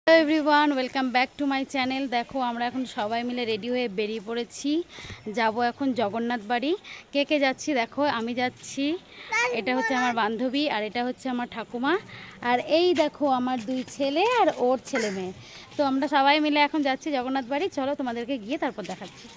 Hello everyone, welcome back to my channel. দেখো আমরা এখন সবাই মিলে রেডি হয়ে বেরিয়ে পড়েছি, যাব এখন জগন্নাথ বাড়ি। কে কে যাচ্ছি দেখো, আমি যাচ্ছি, এটা হচ্ছে আমার বান্ধবী আর এটা হচ্ছে আমার ঠাকুমা, আর এই দেখো আমার দুই ছেলে আর ওর ছেলে মেয়ে। তো আমরা সবাই মিলে এখন যাচ্ছি জগন্নাথ বাড়ি। চলো তোমাদেরকে গিয়ে তারপর দেখাচ্ছি।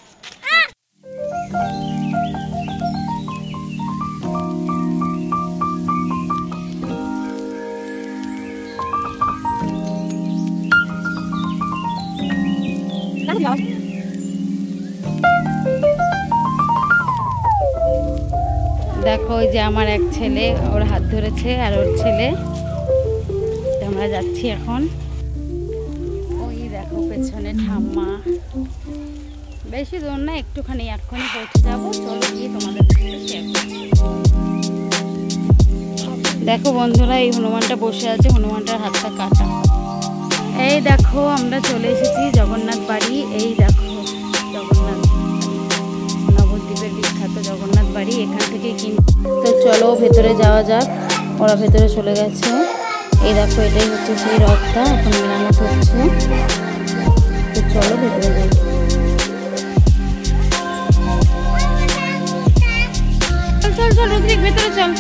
দেখো ওই যে আমার এক ছেলে, ওর হাত ধরেছে আর ওর ছেলে। আমরা যাচ্ছি এখন। ওই দেখো পেছনে ঠাম্মা। বেশি দূর না, একটুখানি, এক্ষুনি পৌঁছে যাবো। চলো গিয়ে তোমাদের শেয়ার করছি। দেখো বন্ধুরা, এই হনুমানটা বসে আছে, হনুমানটার হাতটা কাটা। এই দেখো আমরা চলে এসেছি জগন্নাথ বাড়ি। এই দেখো জগন্নাথ, নবদ্বীপের বিখ্যাত জগন্নাথ বাড়ি, এখান থেকে তো চলো ভেতরে যাওয়া যাক। ওরা ভেতরে চলে গেছে। এই দেখো এটাই হচ্ছে সেই রথটা, এখন মেরামত হচ্ছে। তো চলো ভেতরে যাই। চল চল চল রুদ্রিক, ভেতরে চল।